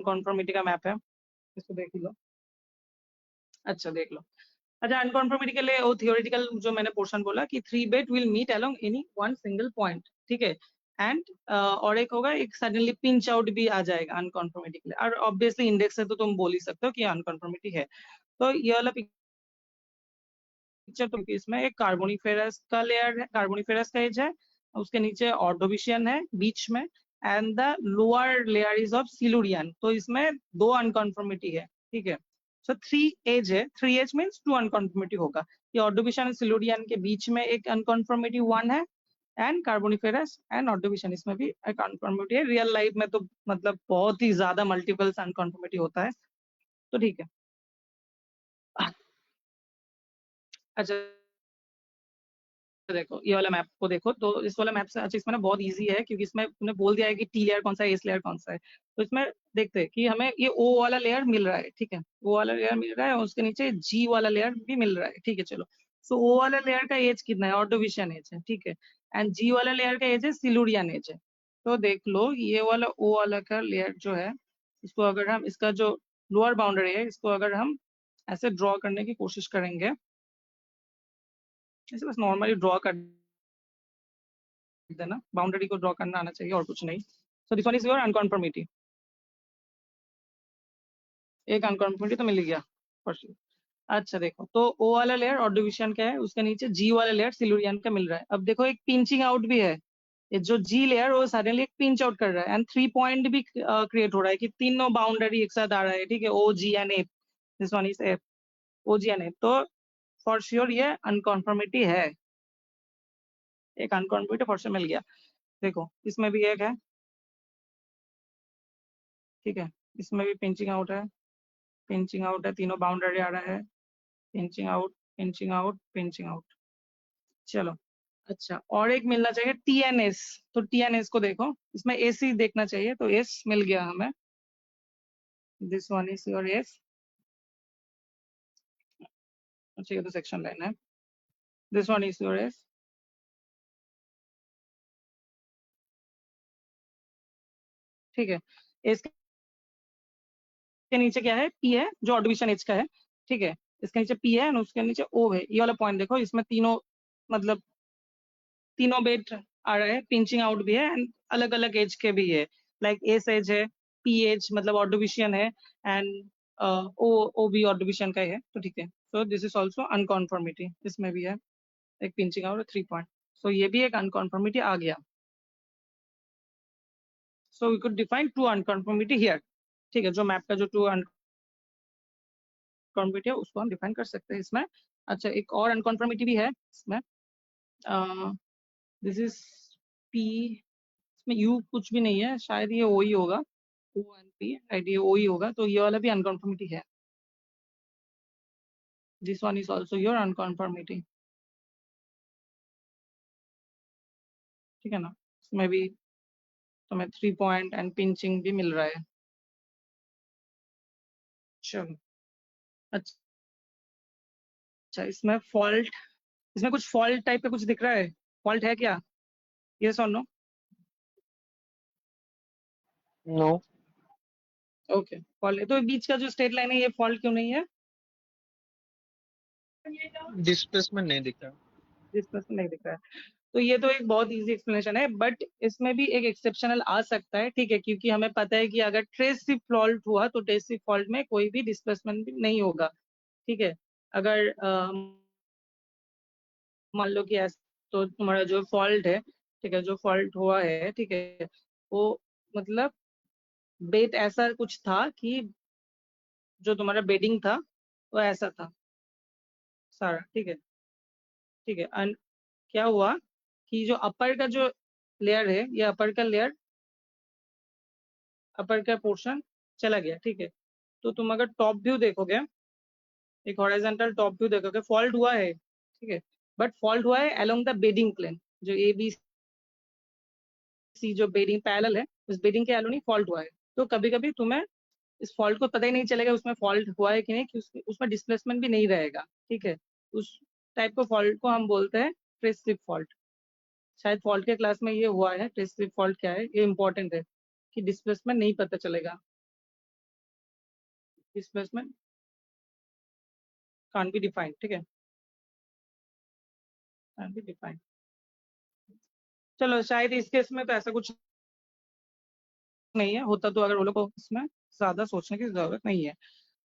अनकॉन्फॉर्मिटी का मैप है, इसको देख लो। अच्छा देख लो। अच्छा अनकॉन्फॉर्मिटी के लिए वो थियोरेटिकल जो मैंने पोर्शन बोला कि 3 bit will meet along any one single point, ठीक है। एंड और एक होगा एक सडनली पिंच आउट भी आ जाएगा अनकॉन्फॉर्मिटी के लिए, और ऑब्वियसली इंडेक्स से तो तुम बोल ही सकते हो कि अनकॉन्फॉर्मिटी है। तो ये वाला पिक्चर तो इसमें एक कार्बोनिफेरस का लेयर है, कार्बोनिफेरस का एज है, उसके नीचे ऑर्डोविशियन है बीच में, and the lower layer is of Silurian. तो इसमें 2 अनकॉन्फॉर्मिटी है, ठीक है। सो 3 एज है, 3 एज मीन्स 2 अनकॉन्फॉर्मिटी होगा। ये ऑर्डोविशियन और सिलुरियन के बीच में एक अनकॉन्फॉर्मिटी 1 है, एंड कार्बोनिफेरस एंड ऑर्डोविशियन इसमें भी एक अनकॉन्फॉर्मिटी है। रियल लाइफ में तो मतलब बहुत ही ज्यादा मल्टीपल्स अनकॉन्फॉर्मिटी होता है, तो ठीक है। अच्छा देखो ये वाला मैप को देखो, तो इस वाला मैप से अच्छा इसमें ना बहुत इजी है, क्योंकि इसमें तुमने बोल दिया है कि टी लेयर कौन सा है, एस लेयर कौन सा है। तो इसमें देखते हैं कि हमें ये ओ वाला लेयर मिल रहा है, ठीक है, ओ वाला लेयर मिल रहा है, और उसके नीचे जी वाला लेयर भी मिल रहा है, ठीक है। चलो, सो ओ वाला लेयर का एज कितना है, ऑर्डोविशियन एज है, ठीक है, एंड जी वाला लेयर का एज है सिलुरियन एज है। तो देख लो ये वाला ओ वाला का लेयर जो है, इसको अगर हम इसका जो लोअर बाउंड्री है इसको अगर हम ऐसे ड्रॉ करने की कोशिश करेंगे, ऐसे बस नॉर्मली ड्रॉ कर देना, बाउंड्री को ड्रॉ करना आना चाहिए और कुछ नहीं। So this one is your unconformity, एक अनकॉन्फॉर्मिटी तो मिल गया for sure। अच्छा देखो, तो ओ वाला लेयर ऑर्डोविशियन का है, उसके नीचे जी वाला लेयर सिलुरियन का मिल रहा है। अब देखो एक पिंचिंग आउट भी है, ये जो जी लेयर वो सडनली एक पिंच आउट कर रहा है, एंड 3 पॉइंट भी क्रिएट हो रहा है कि तीनों बाउंड्री एक साथ आ रहा है, ठीक है, O G and F, this one is F, O G and F. तो फॉर श्योर ये अनकॉन्फॉर्मिटी है, एक अनकॉन्फॉर्मिटी फॉर श्योर मिल गया। देखो इसमें भी एक है, ठीक है, इसमें भी पिंचिंग आउट है, पिंचिंग आउट है, तीनों बाउंड्री आ रहा है, pinching out, pinching out, pinching out. चलो, अच्छा और एक मिलना चाहिए टीएनएस। तो टीएनएस को देखो, इसमें एसी देखना चाहिए, तो एस मिल गया हमें, this one is your S. अच्छा ये तो सेक्शन लाइन है, this one is your S, ठीक है। एस के नीचे क्या है, पी है, जो ऑर्डिनेशन एच का है, ठीक है, इसके नीचे पी है और उसके नीचे ओ है। ये वाला पॉइंट देखो, इसमें तीनों मतलब तीनों बेट आ रहा है, पिंचिंग आउट भी है, एंड अलग अलग एज के भी है, लाइक एस एज है, पी एज मतलब ऑर्डोविशियन है, एंड ओ ओ भी ऑर्डोविशियन का ही है, तो ठीक है। सो दिस इज ऑल्सो अनकॉन्फॉर्मिटी, इसमें भी है एक पिंचिंग आउट 3 पॉइंट, सो ये भी एक अनकॉन्फॉर्मिटी आ गया। So we could define 2 unconformity here, ठीक है, जो मैप का जो 2 अनकॉन्फॉर्मिटी है उसको हम डिफाइन कर सकते हैं इसमें। अच्छा एक और अनकॉन्फॉर्मिटी भी है इसमें, दिस इज पी, इसमें यू कुछ भी नहीं है, शायद ये ओ ही होगा, ओ एंड पी, राइट, ये ओ ही होगा, तो ये वाला भी अनकॉन्फॉर्मिटी है, this one is also your unconformity, ठीक है ना। इसमें भी तुम्हें 3 पॉइंट एंड पिंचिंग भी मिल रहा है। चलो, अच्छा इसमें फॉल्ट, इसमें कुछ फॉल्ट टाइप का कुछ दिख रहा है, फॉल्ट है क्या, यस और नो? नो। ओके फॉल्ट है, तो बीच का जो स्ट्रेट लाइन है ये फॉल्ट क्यों नहीं है? डिस्प्लेसमेंट नहीं दिख रहा। जिस पर्सन नहीं दिख रहा है, तो ये तो एक बहुत इजी एक्सप्लेनेशन है, बट इसमें भी एक एक्सेप्शनल आ सकता है, ठीक है, क्योंकि हमें पता है कि अगर ट्रेस शिफ्ट फॉल्ट हुआ तो ट्रेस शिफ्ट फॉल्ट में कोई भी डिस्प्लेसमेंट भी नहीं होगा, ठीक है। अगर मान लो कि ऐसा, तो तुम्हारा जो फॉल्ट है, ठीक है, जो फॉल्ट हुआ है, ठीक है, वो मतलब बेट ऐसा कुछ था कि जो तुम्हारा बेडिंग था वो ऐसा था सारा, ठीक है, ठीक है, एंड क्या हुआ कि जो अपर का जो लेयर है, ये अपर का लेयर, अपर का पोर्शन चला गया, ठीक है। तो तुम अगर टॉप व्यू देखोगे, एक हॉरिजॉन्टल टॉप व्यू देखोगे, फॉल्ट हुआ है, ठीक है, बट फॉल्ट हुआ है अलोंग द बेडिंग प्लेन, जो ए बी सी जो बेडिंग पैरेलल है, उस बेडिंग के अलोंग ही फॉल्ट हुआ है। तो कभी कभी तुम्हें इस फॉल्ट को पता ही नहीं चलेगा उसमें फॉल्ट हुआ है कि नहीं, कि उसमें डिस्प्लेसमेंट भी नहीं रहेगा, ठीक है। उस टाइप को फॉल्ट को हम बोलते हैं ट्रेस स्लिप फॉल्ट। शायद फॉल्ट के क्लास में ये हुआ है, ट्रेस स्लिप फॉल्ट क्या है, ये इंपॉर्टेंट है कि डिस्प्लेसमेंट नहीं पता चलेगा। डिस्प्लेसमेंट can't be defined, ठीक है, can't be defined। चलो शायद इस केस में तो ऐसा कुछ नहीं है, होता तो अगर वो लोग को इसमें ज्यादा सोचने की जरूरत नहीं है।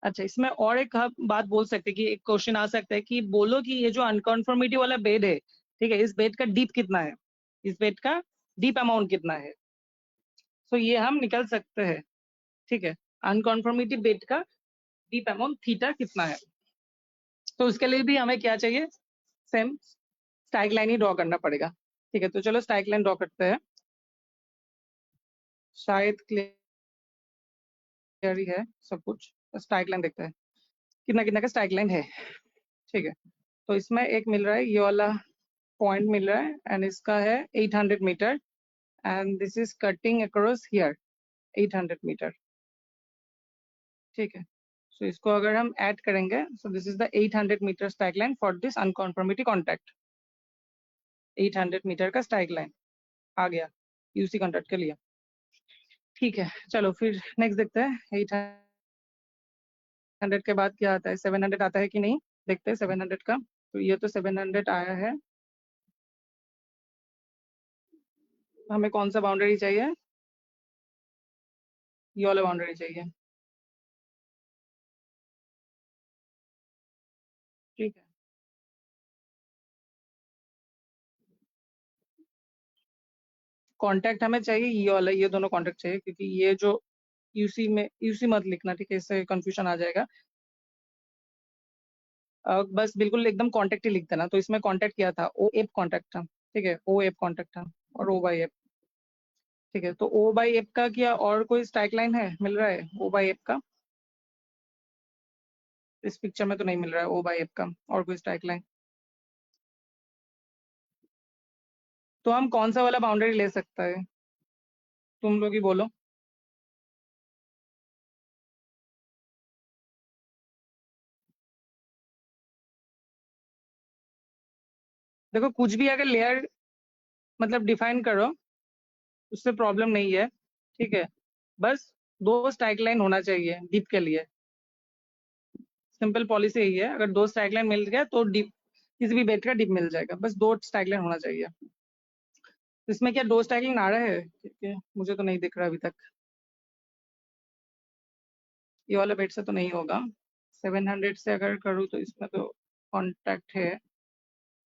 अच्छा, इसमें और एक बात बोल सकते हैं कि एक क्वेश्चन आ सकता है कि बोलो कि ये जो अनकंफर्मिटी वाला बेड है, ठीक है, इस बेड का डीप कितना है, इस बेड का डीप अमाउंट कितना है। तो ये हम निकल सकते हैं, ठीक है, अनकंफर्मिटी बेड का डीप अमाउंट थीटा कितना है। तो उसके लिए भी हमें क्या चाहिए, सेम स्ट्राइक लाइन ही ड्रॉ करना पड़ेगा। ठीक है, तो चलो स्ट्राइक लाइन ड्रॉ करते हैं, शायद क्लियर ही है सब कुछ। स्ट्राइक लाइन देखते हैं कितना कितना का स्ट्राइक लाइन है। ठीक है, तो इसमें एक मिल रहा है, ये वाला पॉइंट मिल रहा है एंड इसका है 800 metre and this is cutting across here 800 metre. ठीक है, सो इसको अगर हम ऐड करेंगे, so this is the 800 metre strike line for this unconformity contact. 800 metre का स्ट्राइक लाइन आ गया यूसी कॉन्टैक्ट के लिए। ठीक है, चलो फिर नेक्स्ट देखते हैं 800 के बाद क्या आता है, 700 आता है कि नहीं, देखते हैं 700 का। तो ये तो 700 आया है, हमें कौन सा बाउंड्री चाहिए, ये वाला बाउंड्री चाहिए। ठीक है, कांटेक्ट हमें चाहिए ये वाला, ये दोनों कांटेक्ट चाहिए, क्योंकि ये जो यूसी में, यूसी मत लिखना, ठीक है, इससे कंफ्यूजन आ जाएगा। बस बिल्कुल एकदम कांटेक्ट ही लिख देना। तो इसमें कांटेक्ट क्या था, ओ एफ कांटेक्ट था, ठीक है, ओ एफ कांटेक्ट था और ओ बाई एफ। ठीक है, तो ओ बाई एफ का क्या और कोई स्ट्राइक लाइन है, मिल रहा है ओ बाई एफ का, इस पिक्चर में तो नहीं मिल रहा है ओ बाई एफ का और कोई स्ट्राइक लाइन। तो हम कौन सा वाला बाउंड्री ले सकता है, तुम लोग ही बोलो। देखो कुछ भी अगर लेयर मतलब डिफाइन करो, उससे प्रॉब्लम नहीं है, ठीक है, बस दो स्ट्राइक लाइन होना चाहिए डीप के लिए। सिंपल पॉलिसी यही है, अगर दो स्ट्राइक लाइन मिल गया तो डीप, किसी भी बेड का डीप मिल जाएगा, बस दो स्ट्राइक लाइन होना चाहिए। इसमें क्या दो स्ट्राइक लाइन आ रहा है, ठीक है, मुझे तो नहीं दिख रहा अभी तक, ये वाला बेड से तो नहीं होगा। 700 से अगर करूँ तो इसमें तो कॉन्टैक्ट है,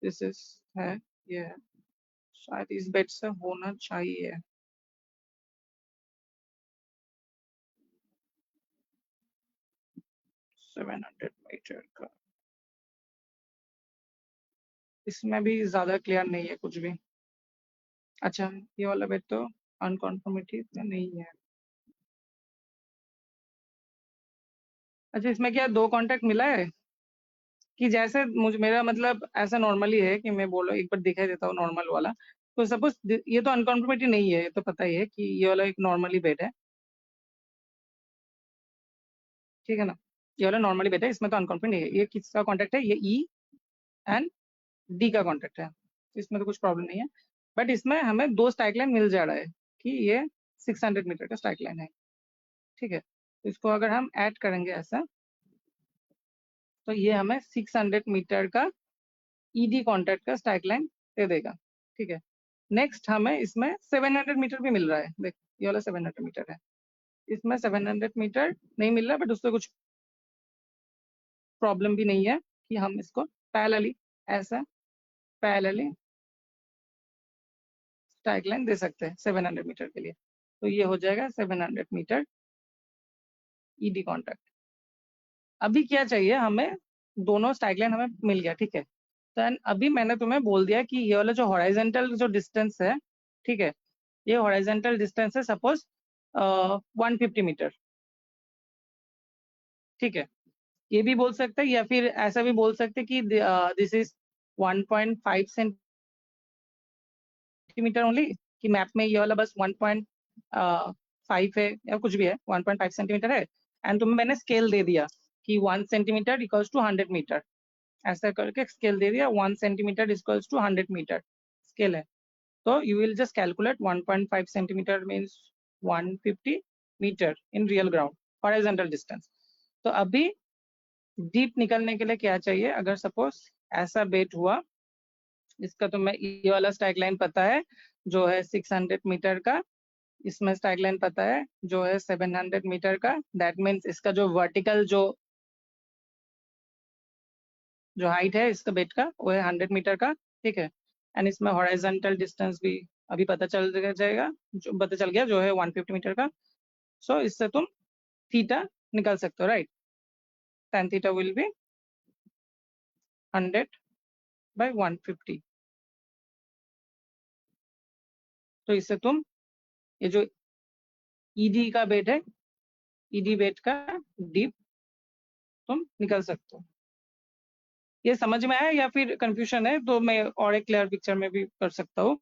दिस इज है, ये है, शायद इस बेड से होना चाहिए। सेवन हंड्रेड मीटर का, इसमें भी ज्यादा क्लियर नहीं है कुछ भी। अच्छा, ये वाला बेड तो अनकॉन्फर्मिटी में नहीं है। अच्छा, इसमें क्या दो कॉन्टैक्ट मिला है, कि जैसे मुझे, मेरा मतलब ऐसा नॉर्मली है कि मैं बोलो एक बार दिखाई देता हूँ नॉर्मल वाला। तो सपोज ये तो अनकॉन्फर्मिटी नहीं है, ये तो पता ही है कि ये वाला एक नॉर्मली बेड है, ठीक है ना, ये वाला नॉर्मली बेड है, इसमें तो अनकॉन्फर्मिटी नहीं है। ये किसका कॉन्टैक्ट है, ये ई एंड डी का कॉन्टैक्ट है, इसमें तो कुछ प्रॉब्लम नहीं है। बट इसमें हमें दो स्ट्राइक लाइन मिल जा रहा है कि ये 600 मीटर का स्ट्राइक लाइन है। ठीक है, तो इसको अगर हम ऐड करेंगे ऐसा, तो ये हमें 600 मीटर का ईडी कॉन्टैक्ट का स्ट्राइक लाइन दे देगा। ठीक है, नेक्स्ट हमें इसमें 700 मीटर भी मिल रहा है, देख ये वाला 700 मीटर है, इसमें 700 मीटर नहीं मिल रहा, बट उससे कुछ प्रॉब्लम भी नहीं है कि हम इसको पैरेलली ऐसा पैरेलली स्ट्राइक लाइन दे सकते हैं 700 मीटर के लिए। तो ये हो जाएगा 700 मीटर ईडी कॉन्टैक्ट। अभी क्या चाहिए हमें, दोनों स्ट्राइक लाइन हमें मिल गया, ठीक है, तो अभी मैंने तुम्हें बोल दिया कि ये वाला जो हॉराइजेंटल जो डिस्टेंस है, ठीक है, ये हॉराइजेंटल डिस्टेंस है सपोज 150 मीटर। ठीक है, ये भी बोल सकते हैं या फिर ऐसा भी बोल सकते हैं कि दिस इज 1.5 सेंटीमीटर ओनली, कि मैप में ये वाला बस 1.5 है या कुछ भी है, 1.5 सेंटीमीटर है, एंड तुम्हें मैंने स्केल दे दिया कि 1 सेंटीमीटर इक्वल्स टू 100 मीटर, ऐसा करके स्केल दे दिया, 1 centimetre equals to 100 metre scale है। तो you will just calculate 1.5 centimeter means 150 meter in real ground horizontal distance. तो अभी डीप निकलने के लिए क्या चाहिए? अगर सपोज ऐसा बेट हुआ, इसका तो मैं ये वाला स्ट्राइक लाइन पता है जो है 600 मीटर का, इसमें स्ट्राइक लाइन पता है जो है 700 मीटर का। दैट मीन्स इसका जो वर्टिकल जो हाइट है इसका बेट का वो है 100 मीटर का, ठीक है। एंड इसमें हॉरिजॉन्टल डिस्टेंस भी अभी पता चल जाएगा, जो पता चल गया जो है 150 मीटर का। सो इससे तुम थीटा निकाल सकते हो, right? tan theta will be 100/150। तो इससे तुम ये जो ईडी का बेट है, ईडी बेट का डीप तुम निकल सकते हो। ये समझ में आया या फिर कंफ्यूजन है? तो मैं और एक क्लियर पिक्चर में भी कर सकता हूँ।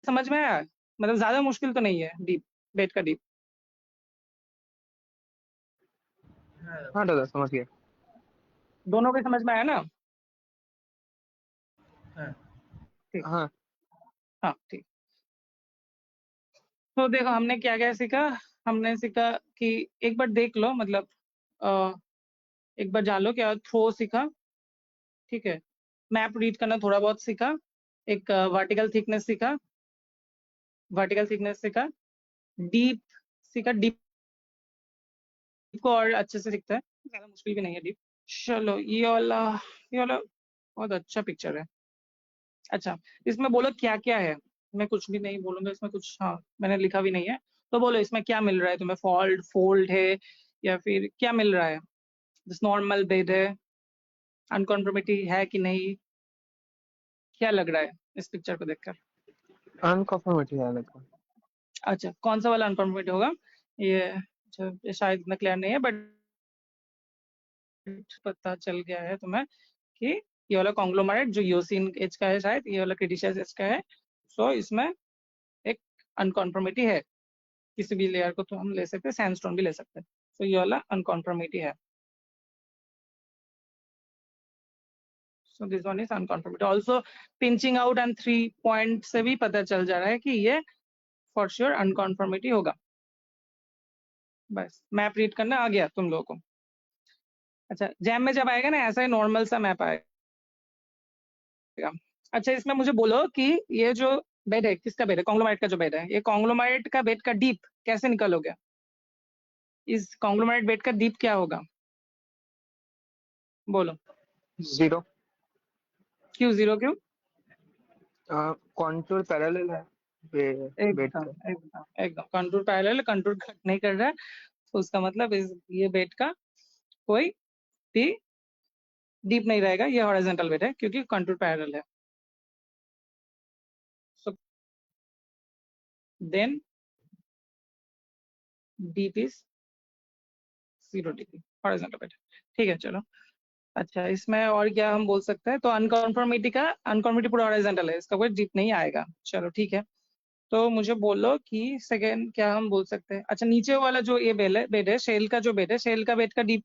समझ में आया? मतलब ज्यादा मुश्किल तो नहीं है डीप बेट का डीप। हाँ दादा समझ गया। दोनों के समझ में आया ना? ठीक, हाँ हाँ ठीक। तो देखो हमने क्या क्या सीखा। हमने सीखा कि एक बार देख लो, मतलब एक बार जान लो क्या थ्रो सीखा, ठीक है। मैप रीड करना थोड़ा बहुत सीखा, एक वर्टिकल थिकनेस सीखा, वर्टिकल थिकनेस सीखा, डीप सीखा। डीप को और अच्छे से सीखता है, ज्यादा मुश्किल भी नहीं है डीप। चलो ये वाला बहुत अच्छा पिक्चर है। अच्छा, इसमें बोलो क्या क्या है। मैं कुछ भी नहीं बोलूंगा इसमें, कुछ हाँ मैंने लिखा भी नहीं है। तो बोलो इसमें क्या मिल रहा है तुम्हें? फॉल्ट फोल्ड है या फिर क्या मिल रहा है? जिस नॉर्मल बेड है, अनकॉन्फर्मिटी है कि नहीं, क्या लग रहा है इस पिक्चर को देखकर? अनकंफर्मेटिव है लगता है। अच्छा, कौन सा वाला अनकॉन्फर्मिटी होगा ये? अच्छा, ये शायद इतना क्लियर नहीं है, बट पता चल गया है तुम्हें कि ये वाला कॉन्ग्लोमरेट जो यूसिन एज का है, शायद ये वाला क्रिटिशियस एज का है। सो इसमें एक अनकॉन्फर्मिटी है। किसी भी लेयर को तो हम ले सकते हैं, सैंडस्टोन भी ले सकते हैं। तो ये वाला अनकॉन्फर्मिटी है। So this one is unconformity. Also pinching out and 3 point से भी पता चल जा रहा है कि ये फॉर श्योर अनकॉन्फर्मिटी होगा। बस मैप रीड करना आ गया तुम लोगों को। अच्छा, जैम में जब आएगा ना ऐसा ही नॉर्मल सा मैप आएगा। अच्छा, इसमें मुझे बोलो कि ये जो बेड है किसका बेड है? कॉन्ग्लोमरेट का जो बेड है, ये कॉन्ग्लोमरेट का बेड का डीप कैसे निकलोगे? इस कॉन्ग्लोमरेट बेड का डीप क्या होगा? बोलो। 0। क्यों जीरो? क्यों? कॉन्टूर पैरेलल है बेड एकदम का। एकदम एकदम कंटूर पैरेलल, कंटूर कट नहीं कर रहा है, तो उसका मतलब ये बेड का कोई भी डीप नहीं रहेगा। ये हॉरिजॉन्टल बेड है क्योंकि कंटूर पैरेलल है। So then dip is 0 degree, horizontal bed. ठीक है, चलो। अच्छा, इसमें और क्या हम बोल सकते हैं? तो अनकॉन्फर्मिटी पूरा हॉरिजॉन्टल है, इसका कोई डीप नहीं आएगा। चलो ठीक है। तो मुझे बोलो कि सेकेंड क्या हम बोल सकते हैं? अच्छा, नीचे वाला जो ये बेड है शेल का जो बेड है, शेल का बेड का डीप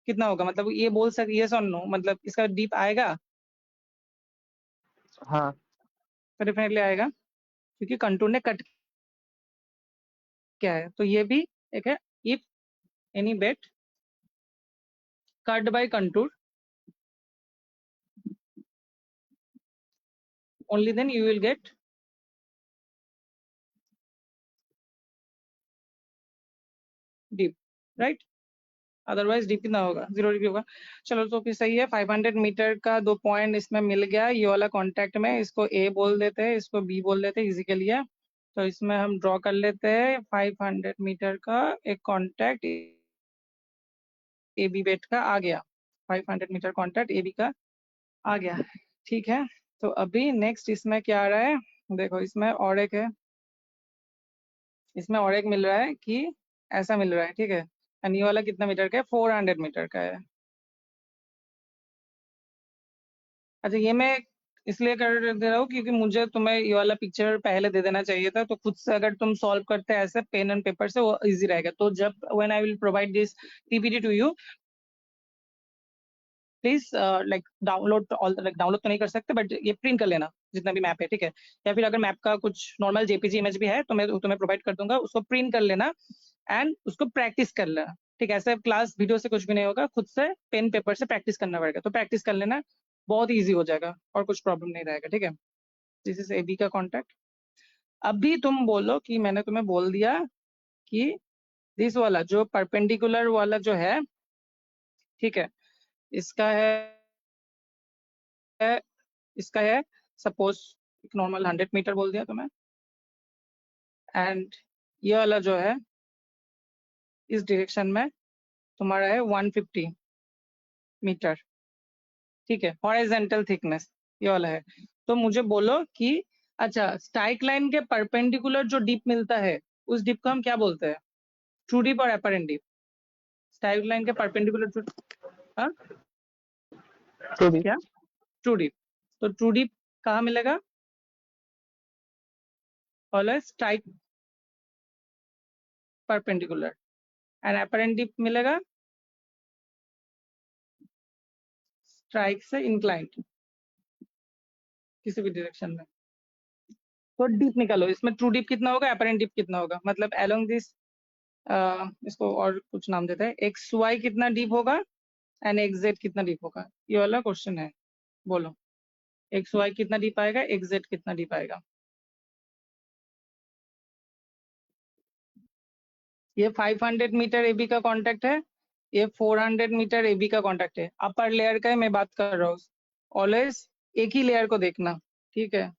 कितना होगा? मतलब ये बोल सकते यस और नो, मतलब इसका डीप आएगा? हाँ तो डेफिनेटली आएगा क्योंकि कंटूर ने कट किया है। तो ये भी एक है, if any bed cut by contour only then you will get deep, right? Otherwise deep कितना होगा? 0 डिग्री होगा। चलो तो फिर सही है। 500 मीटर का 2 पॉइंट इसमें मिल गया। ये वाला कॉन्टेक्ट में इसको ए बोल देते हैं, इसको बी बोल देते हैं, इजी के लिए। तो इसमें हम ड्रॉ कर लेते हैं 500 मीटर का एक कॉन्टेक्ट ए बी बेट का आ गया। 500 मीटर कॉन्टेक्ट ए बी का आ गया, ठीक है। तो अभी नेक्स्ट इसमें क्या आ रहा है? देखो इसमें और एक है, इसमें और एक मिल रहा है कि ऐसा मिल रहा है, ठीक है। एंड ये वाला कितना मीटर का है? 400 मीटर का है। अच्छा, ये मैं इसलिए कर दे रहा हूँ क्योंकि मुझे तुम्हें ये वाला पिक्चर पहले दे देना चाहिए था। तो खुद से अगर तुम सॉल्व करते ऐसे पेन एंड पेपर से, वो इजी रहेगा। तो जब when I will provide this PPT to you, please like download all, like download तो नहीं कर सकते बट ये प्रिंट कर लेना जितना भी मैप है, ठीक है। या फिर अगर मैप का कुछ नॉर्मल जेपीजी इमेज भी है तो मैं तुम्हें प्रोवाइड कर दूंगा, उसको प्रिंट कर लेना एंड उसको प्रैक्टिस कर लेना। ठीक है, ऐसे क्लास वीडियो से कुछ भी नहीं होगा, खुद से पेन पेपर से प्रैक्टिस करना पड़ेगा, तो प्रैक्टिस कर लेना, बहुत ईजी हो जाएगा और कुछ प्रॉब्लम नहीं रहेगा। ठीक है, दिस इज AB का कॉन्टैक्ट। अभी तुम बोलो कि मैंने तुम्हें बोल दिया कि दिस वाला जो परपेंडिकुलर वाला जो है, ठीक है, इसका इसका है सपोज एक नॉर्मल 100 मीटर बोल दिया तुम्हें, एंड ये वाला जो है इस डायरेक्शन में तुम्हारा है 150 मीटर। ठीक है, हॉरिजॉन्टल थिकनेस ये वाला है। तो मुझे बोलो कि अच्छा, स्ट्राइक लाइन के परपेंडिकुलर जो डिप मिलता है उस डिप को हम क्या बोलते हैं? ट्रू डिप और अपरेंट डिप। स्ट्राइक लाइन के परपेंडिकुलर जो, हाँ तो भी क्या? True dip. तो ट्रू डिप कहाँ मिलेगा? Always strike perpendicular, and apparent dip मिलेगा स्ट्राइक से इंक्लाइंड किसी भी डायरेक्शन में। तो डीप निकालो, इसमें ट्रू डीप कितना होगा, अपरेंट डीप कितना होगा, मतलब अलोंग दिस, इसको और कुछ नाम देते हैं, एक्स वाई कितना डीप होगा एंड एक्स जेड कितना डीप होगा, ये वाला क्वेश्चन है। बोलो, एक्स वाई कितना डीप आएगा, एक्स जेड कितना डीप आएगा। ये 500 मीटर AB का कॉन्टेक्ट है, ये 400 मीटर AB का कॉन्टेक्ट है, अपर लेयर का ही मैं बात कर रहा हूँ। ऑलवेज एक ही लेयर को देखना, ठीक है,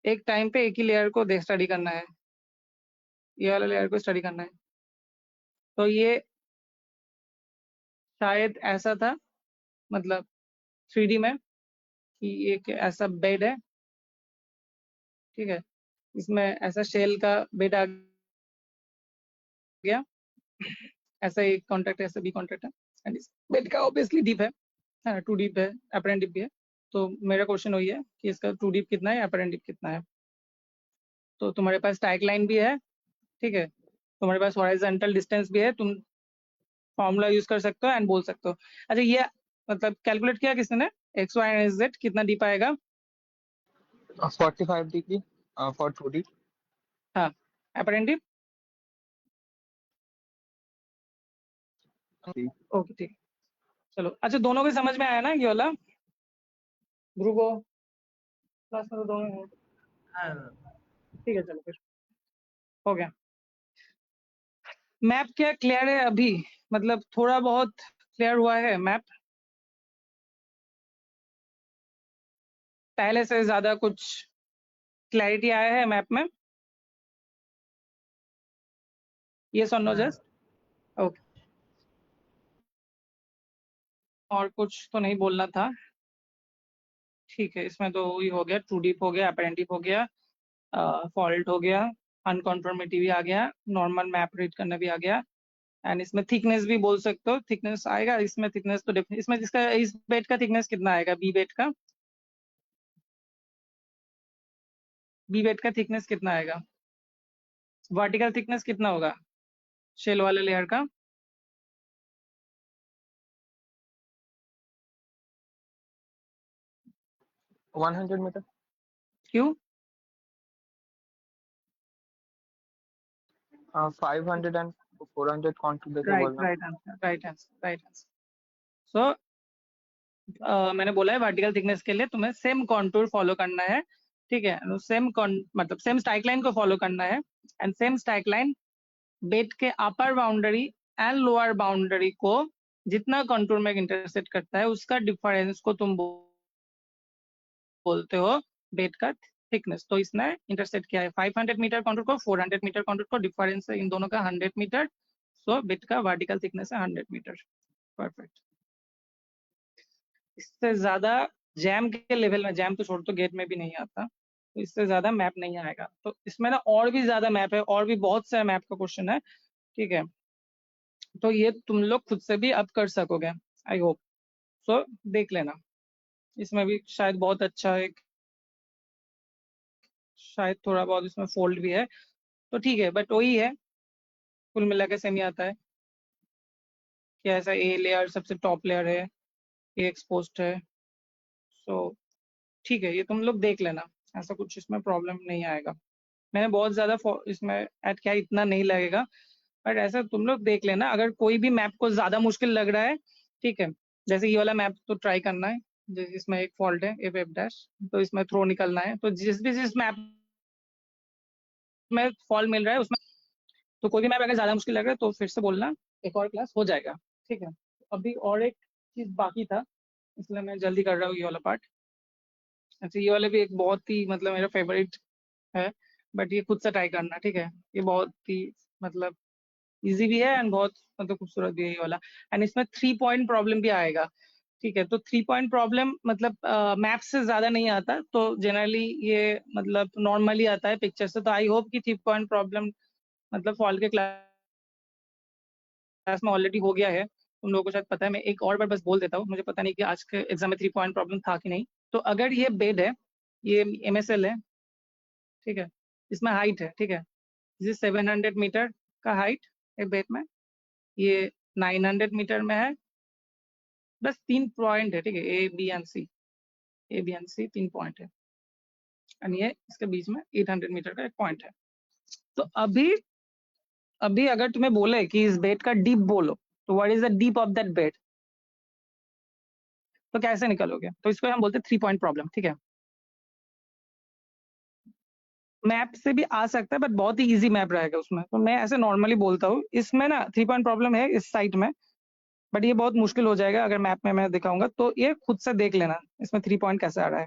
एक टाइम पे एक ही लेयर को देख स्टडी करना है, ये वाला लेयर को स्टडी करना है। तो ये शायद ऐसा था, मतलब 3D में, कि एक ऐसा बेड है, ठीक है, इसमें ऐसा शेल का बेड आ गया, ऐसा एक कॉन्ट्रैक्ट है, ऐसा बी कॉन्ट्रैक्ट है, एंड इस बेड का ऑब्वियसली डीप है, टू डीप है, अपरेंट डीप भी है। तो मेरा क्वेश्चन वही है कि इसका टू डीप कितना है, अपरेंट डीप कितना है। तो तुम्हारे पास स्ट्राइक लाइन भी है, ठीक है, तुम्हारे पास हॉरिजॉन्टल डिस्टेंस भी है, तुम फॉर्मूला यूज कर सकते हो एंड बोल सकते हो। अच्छा, ये मतलब कैलकुलेट किया किसने, एक्स वाई एंड जेड कितना डीप आएगा? 45 डिग्री फॉर 2D। हाँ, अपरेंट डीप। ओके, ठीक, चलो। अच्छा, दोनों को समझ में आया ना ये वाला? ध्रुव को क्लास में तो दोनों हैं। ठीक है, चलो फिर हो गया। मैप क्या क्लियर है अभी, मतलब थोड़ा बहुत क्लियर हुआ है मैप, पहले से ज्यादा कुछ क्लैरिटी आया है मैप में? ये सुनो जस्ट, ओके। और कुछ तो नहीं बोलना था, ठीक है, इसमें तो वही हो गया, टू डीप हो गया, अपरेंट डीप हो गया, फॉल्ट हो गया, अनकॉन्फर्मेटिव भी आ गया, नॉर्मल मैप रीड करना भी आ गया, एंड इसमें थिकनेस भी बोल सकते हो, थिकनेस आएगा इसमें, थिकनेस तो इसमें इसका इस बेड का थिकनेस कितना आएगा, बी बेड का, बी बेड का थिकनेस कितना आएगा, वर्टिकल थिकनेस कितना होगा शेल वाले लेयर का? 100 मीटर। क्यों? 500 एंड 400 काउंट देके राइट, बोलना। Right answer, right answer, right answer. So मैंने बोला है वर्टिकल थिकनेस के लिए तुम्हें सेम कॉन्टूर फॉलो करना है, ठीक है, सेम मतलब सेम स्ट्राइक लाइन को फॉलो करना है, and same strike line bed के upper boundary and lower boundary को जितना कॉन्टूर में इंटरसेक्ट करता है उसका डिफरेंस को तुम बोलते हो बेड का थिकनेस। तो इसने इंटरसेक्ट किया है 500 मीटर कॉन्टूर को, 400 मीटर कॉन्टूर को, डिफरेंस है इन दोनों का 100 मीटर। सो बेड का वर्टिकल थिकनेस है 100 मीटर। परफेक्ट। इससे ज्यादा जैम के लेवल में, जैम तो छोड़, तो गेट में भी नहीं आता, तो इससे ज्यादा मैप नहीं आएगा। तो इसमें ना और भी ज्यादा मैप है, और भी बहुत सारे मैप का क्वेश्चन है, ठीक है, तो ये तुम लोग खुद से भी अब कर सकोगे, आई होप सो। देख लेना, इसमें भी शायद बहुत अच्छा है, शायद थोड़ा बहुत इसमें फोल्ड भी है, तो ठीक है, बट वही है, कुल मिला के सेम ही आता है कि ऐसा ए लेयर सबसे टॉप लेयर है, ए एक्सपोज्ड है, सो ठीक है, ये तुम लोग देख लेना, ऐसा कुछ इसमें प्रॉब्लम नहीं आएगा। मैंने बहुत ज्यादा इसमें ऐड किया, इतना नहीं लगेगा, बट ऐसा तुम लोग देख लेना, अगर कोई भी मैप को ज्यादा मुश्किल लग रहा है, ठीक है, जैसे ये वाला मैप तो ट्राई करना है, जिसमें एक फॉल्ट है एफ डैश, तो इसमें थ्रो निकलना है, तो जिस मैप में फॉल्ट मिल रहा है उसमें, तो कोई भी मैप अगर ज्यादा मुश्किल लग रहा है तो फिर से बोलना, एक और क्लास हो जाएगा, ठीक है। अभी और एक चीज बाकी था, इसलिए मैं जल्दी कर रहा हूँ ये वाला पार्ट। अच्छा, ये वाला भी एक बहुत ही मतलब मेरा फेवरेट है, बट ये खुद से ट्राई करना, ठीक है। ये बहुत ही मतलब इजी भी है एंड बहुत मतलब खूबसूरत भी है ये वाला। एंड इसमें 3 पॉइंट प्रॉब्लम भी आएगा, ठीक है। तो 3 पॉइंट प्रॉब्लम मतलब मैप से ज्यादा नहीं आता, तो जनरली ये मतलब नॉर्मली आता है पिक्चर से। तो आई होप कि 3 पॉइंट प्रॉब्लम मतलब फॉल के क्लास में ऑलरेडी हो गया है, तुम लोगों को शायद पता है। मैं एक और बार बस बोल देता हूँ, मुझे पता नहीं कि आज के एग्जाम में 3 पॉइंट प्रॉब्लम था कि नहीं। तो अगर ये बेड है, ये MSL है, ठीक है, इसमें हाइट है, ठीक है, ये 700 मीटर का हाइट है बेड में, ये 900 मीटर में है, बस 3 पॉइंट है, ठीक है, A B and C 3 point है, और ये इसके बीच में 800 मीटर का एक पॉइंट है। तो अभी अगर तुम्हें बोले कि इस बेड का डीप बोलो, तो what is the deep of that bed, तो कैसे निकलोगे? तो इसको हम बोलते हैं 3 पॉइंट प्रॉब्लम, ठीक है। मैप से भी आ सकता है, बट बहुत ही इजी मैप रहेगा उसमें, तो मैं ऐसे नॉर्मली बोलता हूँ। इसमें ना 3 पॉइंट प्रॉब्लम है इस साइड में, बट ये बहुत मुश्किल हो जाएगा अगर मैप में मैं दिखाऊंगा, तो ये खुद से देख लेना इसमें 3 पॉइंट कैसे आ रहा है।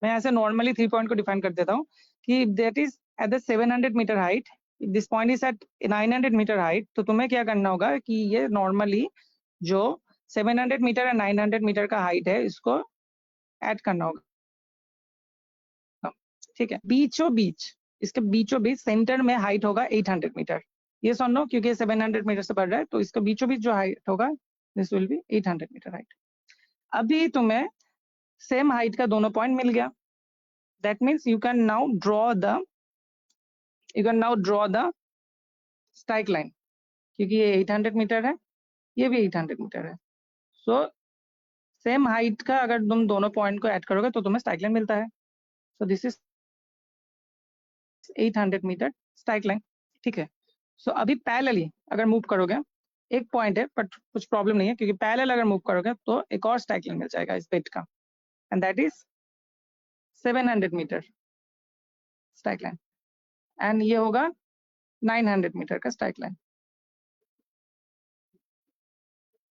मैं ऐसे नॉर्मली 3 पॉइंट को डिफाइन कर देता हूँ कि that is at the 700 metre height, this point is at 900 metre height. तो तुम्हें क्या करना होगा कि ये नॉर्मली जो 700 मीटर या 900 मीटर का हाइट है, इसको ऐड करना होगा, ठीक है। बीचों बीच, इसके बीचों बीच सेंटर में हाइट होगा 800 मीटर, ये सुन लो, क्योंकि 700 मीटर से बढ़ रहा है, तो इसका बीचों बीच जो हाइट होगा, this will be 800 metre height. अभी तुम्हें सेम हाइट का दोनों पॉइंट मिल गया, that means you can now draw the strike line, क्योंकि ये 800 मीटर है, ये भी 800 मीटर है। सो सेम हाइट का अगर तुम दोनों पॉइंट को ऐड करोगे तो तुम्हें स्ट्राइक लाइन मिलता है। So this is 800 metre strike line, ठीक है। सो अभी पैरेलली अगर मूव करोगे, एक पॉइंट है बट कुछ प्रॉब्लम नहीं है, क्योंकि पैरेलल अगर मूव करोगे तो एक और स्ट्राइक लाइन मिल जाएगा इस बेट का, and that is 700 metre strike line, and ये होगा 900 मीटर का स्ट्राइक लाइन,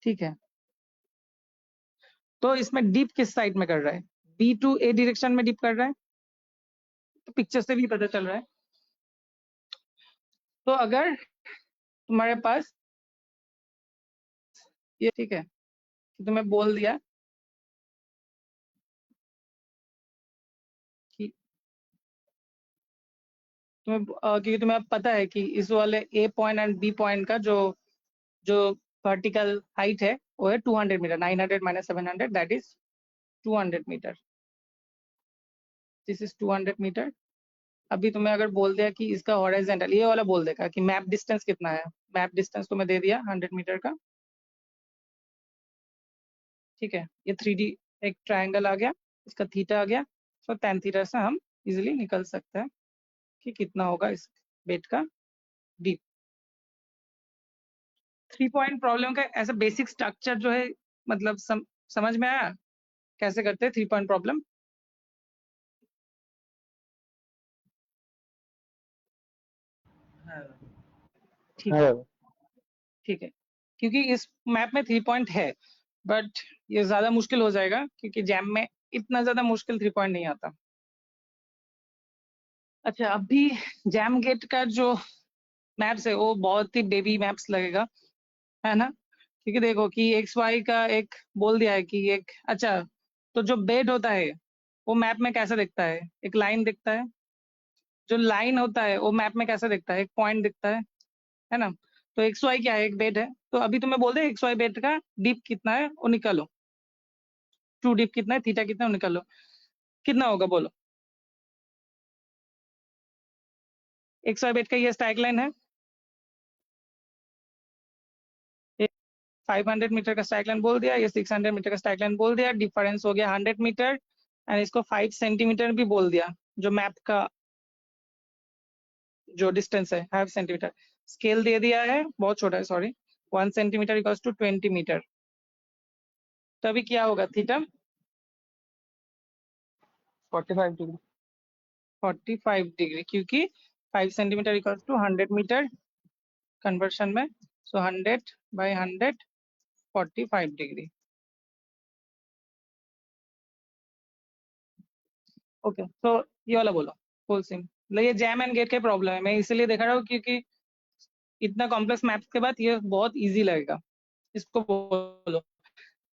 ठीक है। तो इसमें डीप किस साइड में कर रहा है? B टू A डायरेक्शन में डीप कर रहा है, तो पिक्चर से भी पता चल रहा है। तो अगर तुम्हारे पास ये, ठीक है, कि तुम्हें बोल दिया कि क्योंकि तुम्हें अब पता है कि इस वाले A point and B point का जो जो वर्टिकल हाइट है वो है 200 metre, 900 minus 700 that is 200 metre, this is 200 metre. अभी तुम्हें अगर बोल दिया कि इसका हॉरिजॉन्टल, ये वाला बोल देगा कि मैप डिस्टेंस कितना है, मैप डिस्टेंस तुम्हें दे दिया 100 मीटर का, ठीक है। ये 3D एक ट्रायंगल आ गया, इसका थीटा आ गया, तो tan थीटा से हम इजीली निकल सकते हैं कि कितना होगा इस बेट का डीप। 3 पॉइंट प्रॉब्लम का ऐसा बेसिक स्ट्रक्चर जो है, मतलब समझ में आया कैसे करते हैं 3 पॉइंट प्रॉब्लम? ठीक है, ठीक है, क्योंकि इस मैप में 3 पॉइंट है, बट ये ज्यादा मुश्किल हो जाएगा क्योंकि जैम में इतना ज्यादा मुश्किल 3 पॉइंट नहीं आता। अच्छा, अभी जैम गेट का जो मैप्स है वो बहुत ही बेबी मैप्स लगेगा, है ना, क्योंकि देखो कि XY का एक बोल दिया है कि एक, अच्छा, तो जो बेड होता है वो मैप में कैसा दिखता है? एक लाइन दिखता है, जो लाइन होता है वो मैप में कैसा दिखता है? एक पॉइंट दिखता है ना। तो XY क्या है? एक बेड है। तो अभी तुम्हें बोल दे XY बेड का डीप कितना है वो निकालो, ट्रू डीप कितना है, थीटा कितना है वो निकालो, कितना होगा बोलो? XY बेड का ये स्ट्राइक लाइन है, 500 मीटर का स्ट्राइक लाइन बोल दिया, ये 600 मीटर का स्ट्राइक लाइन बोल दिया, डिफरेंस हो गया 100 मीटर, एंड इसको 5 सेंटीमीटर भी बोल दिया, जो मैप का जो डिस्टेंस है 5 सेंटीमीटर। स्केल दे दिया है, बहुत छोटा है sorry, 1 centimetre equals to 20 metre. तो अभी क्या होगा थीटा? 45 degree. 45 डिग्री, क्योंकि 5 centimetre equals to 100 metre conversion में, सो 100 बाई 100 45 डिग्री। ओके, तो ये वाला बोलो फुल सिम। मतलब ये जैम एंड गेट के प्रॉब्लम है, मैं इसीलिए दिखा रहा हूँ क्योंकि इतना कॉम्प्लेक्स मैथ्स के बाद ये बहुत इजी लगेगा। इसको बोलो।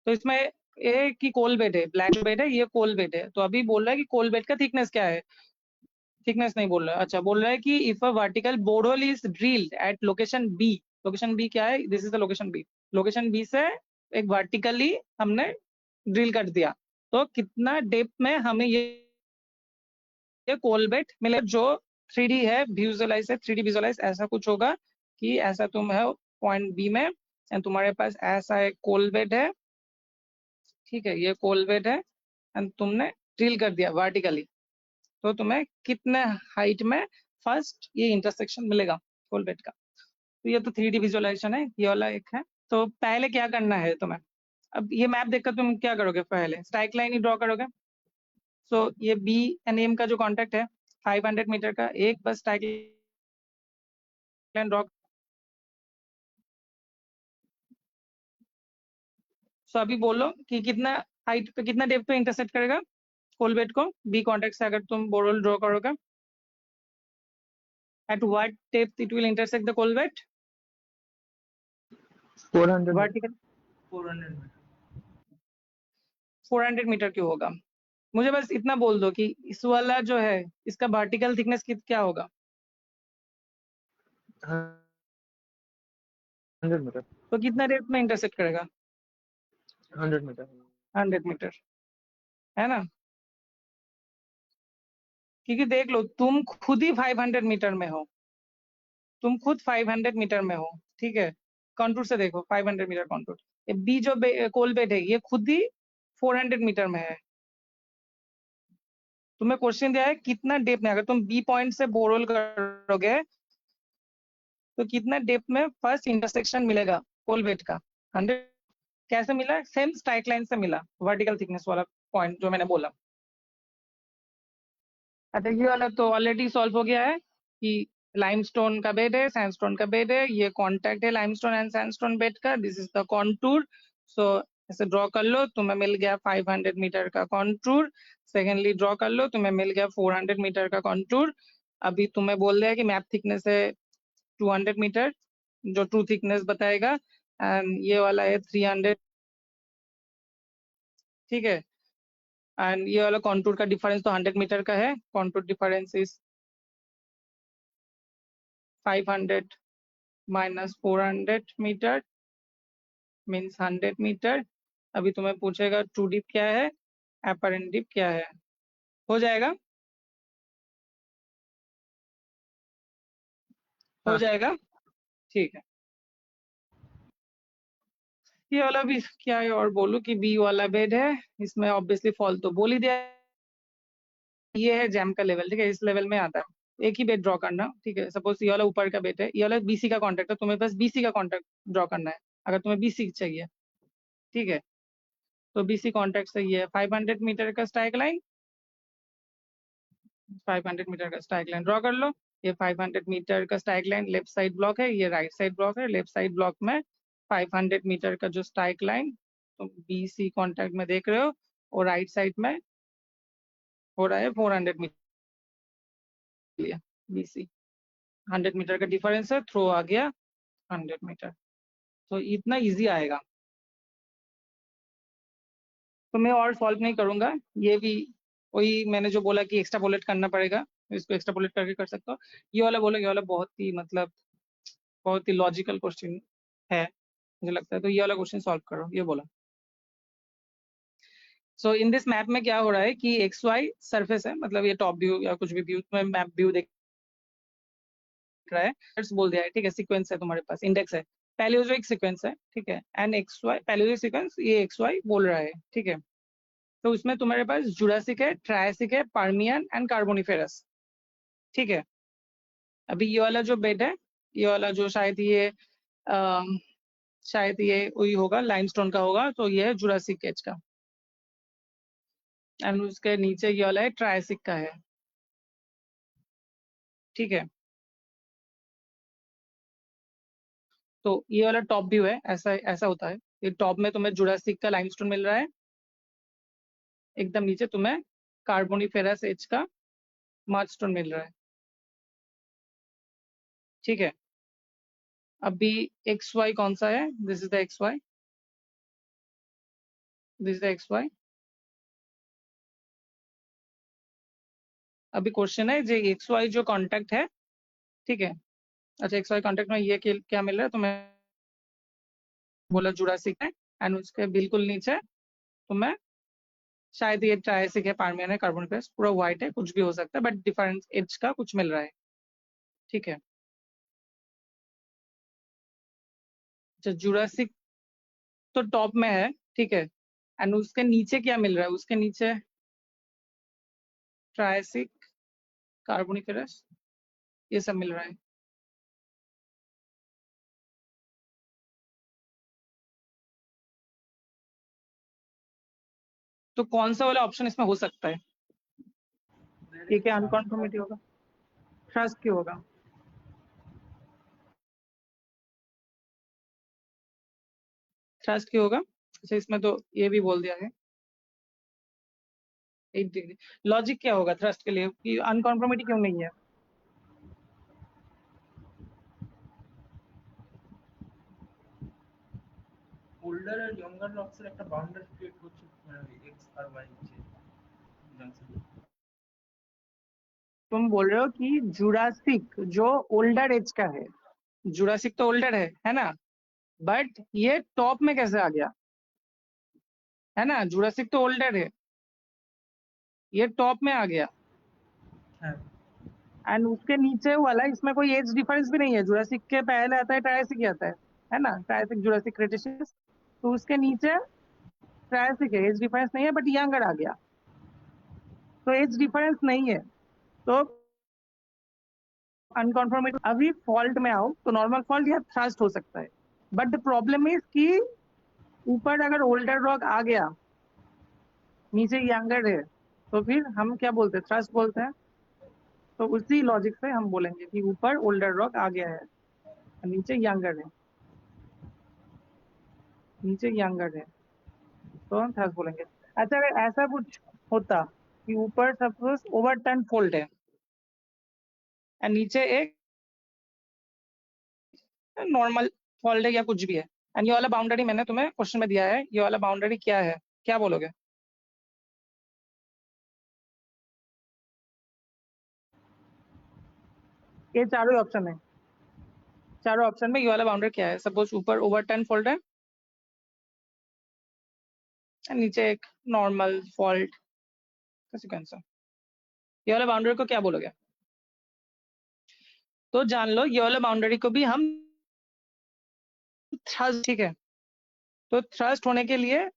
तो इसमें ये कि कोलबेट है, ब्लैक बेट है, ये कोलबेट है। तो अभी बोल रहा है कि कोलबेट का थिकनेस क्या है? थिकनेस नहीं बोल रहा है, अच्छा बोल रहा है कि if a vertical borehole is drilled at location B. Location B क्या है? This is the location B. Location B से एक वर्टिकली हमने ड्रिल कर दिया, तो कितना डेप्थ में हमें ये कोलबेट मिले, जो 3D है, विजुअलाइज है, 3D विजुअलाइज ऐसा कुछ होगा कि ऐसा तुम है पॉइंट बी में एंड तुम्हारे पास ऐसा एक कोलबेट है, ठीक है, ये कोलबेट है एंड तुमने ड्रिल कर दिया वर्टिकली, तो तुम्हें कितने हाइट में फर्स्ट ये इंटरसेक्शन मिलेगा कोलबेट का। तो ये तो 3D विजुअलाइजेशन है, ये वाला एक है। तो पहले क्या करना है तुम्हें? अब ये मैप देखकर तुम क्या करोगे? पहले स्ट्राइक लाइन ही ड्रॉ करोगे। सो ये बी एंड एम का जो कॉन्टेक्ट है 500 मीटर का, एक बस स्ट्राइक लाइन ड्रॉ। सो अभी बोलो कि कितना हाइट पे, कितना डेप्थ पे इंटरसेक्ट करेगा कोलबेट को बी कॉन्टेक्ट से, अगर तुम बोरोल ड्रॉ करोगे। At what depth it will intersect the coal bed? 400 meter. Vertical 400 metre क्यों होगा? मुझे बस इतना बोल दो कि इस वाला जो है इसका वर्टिकल थिकनेस क्या होगा? 100 meter. तो कितना डेप्थ में इंटरसेक्ट करेगा? 100 meter. 100 मीटर, है ना? क्योंकि देख लो तुम खुद ही 500 मीटर में हो, तुम खुद 500 मीटर में हो, ठीक है, कॉन्टूर से देखो 500 मीटर कॉन्टूर। ये बी जो कोलबेट है ये खुद ही 400 मीटर में है। तुम्हें क्वेश्चन दिया है कितना डेप्थ में, अगर तुम बी पॉइंट से बोरोल करोगे तो कितना डेप्थ में फर्स्ट इंटरसेक्शन मिलेगा कोलबेट का? 100। कैसे मिला? सेम स्ट्राइक लाइन से मिला, वर्टिकल थिकनेस वाला पॉइंट जो मैंने बोला। अच्छा ये वाला तो ऑलरेडी सॉल्व हो गया है कि लाइमस्टोन का बेड है, सैंडस्टोन का बेड है, ये कॉन्टैक्ट है लाइमस्टोन एंड सैंडस्टोन बेड का, दिस इज द कॉन्टूर। सो ऐसे ड्रॉ कर लो, तुम्हें मिल गया 500 मीटर का कॉन्टूर। सेकेंडली ड्रॉ कर लो, तुम्हें मिल गया 400 मीटर का कॉन्टूर। अभी तुम्हें बोल दिया कि मैप थिकनेस है 200 मीटर, जो ट्रू थिकनेस बताएगा, एंड ये वाला है 300, ठीक है, एंड ये वाला कॉन्टूर का डिफरेंस तो 100 मीटर का है। Contour difference is 500 minus 400 metre means 100 metre. अभी तुम्हें पूछेगा ट्रू डिप क्या है, अपरेंट डिप क्या है। हो जाएगा, हो हाँ. जाएगा, ठीक है। ये वाला भी क्या है और बोलूं कि बी वाला बेड है, इसमें ऑब्वियसली फॉल तो बोल ही दिया। ये है जैम का लेवल, ठीक है, इस लेवल में आता है। एक ही बेड ड्रॉ करना, ठीक है, सपोज ये वाला ऊपर का बेड है, ये वाला बीसी का कॉन्टेक्ट है, तुम्हें बस बीसी का कॉन्टेक्ट ड्रॉ करना है अगर तुम्हें बीसी चाहिए, ठीक है। तो बीसी कॉन्टेक्ट से ये 500 मीटर का स्ट्राइक लाइन, 500 मीटर का स्ट्राइक लाइन ड्रॉ कर लो। ये 500 मीटर का strike line left side block है, ये राइट साइड ब्लॉक है। लेफ्ट साइड ब्लॉक में 500 मीटर का जो स्ट्राइक लाइन तुम बीसी कॉन्टेक्ट में देख रहे हो, और राइट साइड में हो रहा है 400 मीटर बीसी। 100 मीटर का डिफरेंस है, थ्रो आ गया 100 मीटर। तो इतना इजी आएगा, तो मैं और सॉल्व नहीं करूंगा। ये भी वही मैंने जो बोला कि एक्स्ट्रापोलेट करना पड़ेगा, इसको एक्स्ट्रापोलेट करके कर सकता हूँ। ये वाला बोला, ये वाला बहुत ही मतलब बहुत ही लॉजिकल क्वेश्चन है मुझे लगता है। तो ये वाला क्वेश्चन सॉल्व करो, ये बोला। सो इन दिस मैप में क्या हो रहा है कि एक्स वाई सरफेस है, मतलब ये टॉप व्यू या कुछ भी व्यू में मैप व्यू देख रहा है, बोल दिया है, ठीक है, सीक्वेंस है तुम्हारे पास, इंडेक्स है, पैलियोजोइक सीक्वेंस है, ठीक है, and X Y Palaeozoic sequence, ये एक्स वाई बोल रहा है, ठीक है। तो उसमें तुम्हारे पास जुरासिक है, ट्रायसिक है, पार्मियन एंड कार्बोनिफेरस, ठीक है। अभी ये वाला जो बेड है ये वाला जो शायद ये वही होगा, लाइमस्टोन का होगा, तो ये है जुरासिक एज का। एंड उसके नीचे ये वाला है ट्रायसिक का है, ठीक है। तो ये वाला टॉप व्यू है, ऐसा ऐसा होता है। ये टॉप में तुम्हें जुरासिक का लाइमस्टोन मिल रहा है, एकदम नीचे तुम्हें कार्बोनिफेरस एज का मार्चस्टोन मिल रहा है, ठीक है। अभी एक्स वाई कौन सा है? This is the X Y, this is the X Y. अभी क्वेश्चन है जो एक्स वाई जो कांटेक्ट है, ठीक है। अच्छा, एक्स वाई कांटेक्ट में ये क्या मिल रहा है तुम्हें? बोला जुरासिक है, एंड उसके बिल्कुल नीचे तुम्हें शायद ये ट्रायसिक है, पार्मियन है, कार्बोनिफेरस, पूरा व्हाइट है, कुछ भी हो सकता है, बट डिफरेंस एज का कुछ मिल रहा है, ठीक है। अच्छा, जुरासिक तो टॉप में है, ठीक है। एंड उसके नीचे क्या मिल रहा है? उसके नीचे ट्रायसिक, कार्बोनिफेरस, ये सब मिल रहा है। तो कौन सा वाला ऑप्शन इसमें हो सकता है? ये क्या अनकॉन्फर्मिटी होगा? ट्रस्ट क्यों होगा? ट्रस्ट क्यों होगा? अच्छा, इसमें तो ये भी बोल दिया है 8 डिग्री। लॉजिक क्या होगा थ्रस्ट के लिए कि अनकॉन्फर्मिटी क्यों नहीं है? ওল্ডার আর ইয়ঙ্গার রক্সের একটা বাউন্ডারি ক্রিয়েট করছে এক্স আর ওয়াই জংশন। तुम बोल रहे हो कि जुरासिक जो ओल्डर एज का है, जुरासिक तो ओल्डर है ना, बट ये टॉप में कैसे आ गया? है ना, जुरासिक तो ओल्डर है, ये टॉप में आ गया। হ্যাঁ एंड उसके नीचे वाला, इसमें कोई एज डिफरेंस भी नहीं है, जुरासिक के पहले आता है ट्रायसिक ही आता है ना, ट्रायसिक जुरासिक क्रेटेशियस। तो उसके नीचे ट्रायसिक है, एज डिफरेंस नहीं है, बट यंगर आ गया, तो एज डिफरेंस नहीं है। तो अनकॉन्फर्मेटिव, अभी फॉल्ट में आओ तो नॉर्मल फॉल्ट या थ्रस्ट हो सकता है, बट द प्रॉब्लम इज कि ऊपर अगर ओल्डर रॉक आ गया, नीचे यंगर है, तो फिर हम क्या बोलते हैं? थ्रस्ट बोलते हैं। तो उसी लॉजिक से हम बोलेंगे कि ऊपर ओल्डर रॉक आ गया है, नीचे यंगर है, नीचे यंगर है, तो हम थ्रस्ट बोलेंगे। अच्छा, अगर ऐसा कुछ होता कि ऊपर सपोज ओवरटर्न फोल्ड है और नीचे एक नॉर्मल फोल्ड है या कुछ भी है, एंड ये वाला बाउंड्री मैंने तुम्हें क्वेश्चन में दिया है, ये वाला बाउंड्री क्या है? क्या बोलोगे? ये चारों ऑप्शन है, चारों ऑप्शन में ये वाला बाउंड्री क्या है? सपोज ऊपर ओवरटर्न फोल्ड है, नीचे एक नॉर्मल फॉल्ट का सीक्वेंस है, ये वाला बाउंड्री को क्या बोलोगे? तो जान लो, ये वाला बाउंड्री को भी हम थ्रस्ट, ठीक है। तो थ्रस्ट होने के लिए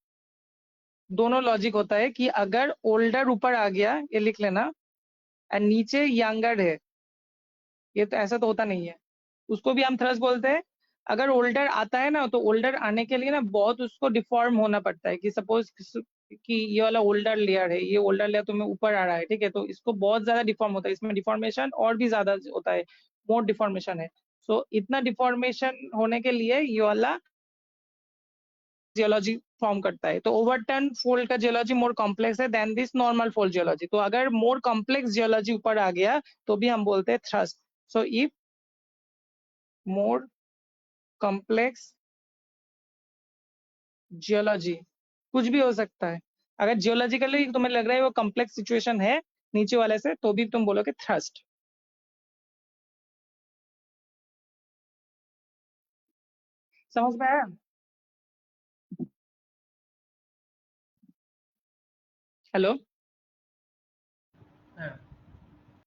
दोनों लॉजिक होता है कि अगर ओल्डर ऊपर आ गया, ये लिख लेना, और नीचे यंगर है, ये तो ऐसा तो होता नहीं है, उसको भी हम थ्रस्ट बोलते हैं। अगर ओल्डर आता है ना, तो ओल्डर आने के लिए ना बहुत उसको डिफॉर्म होना पड़ता है, कि सपोज कि ये वाला ओल्डर लेयर है, ये ओल्डर लेयर तुम्हें ऊपर आ रहा है, ठीक है, तो इसको बहुत ज्यादा डिफॉर्म होता है, इसमें डिफॉर्मेशन और भी ज्यादा होता है, मोर डिफॉर्मेशन है। सो इतना डिफॉर्मेशन होने के लिए ये वाला जियोलॉजी फॉर्म करता है। तो ओवरटर्न फोल्ड का जियोलॉजी मोर कॉम्प्लेक्स है then this normal fold geology. तो अगर मोर कॉम्प्लेक्स जियोलॉजी ऊपर आ गया तो भी हम बोलते हैं thrust. So if more complex geology, कुछ भी हो सकता है, अगर जियोलॉजिकली तुम्हें लग रहा है वो कॉम्प्लेक्स सिचुएशन है नीचे वाले से, तो भी तुम बोलोगे थ्रस्ट। समझ में आया? हेलो।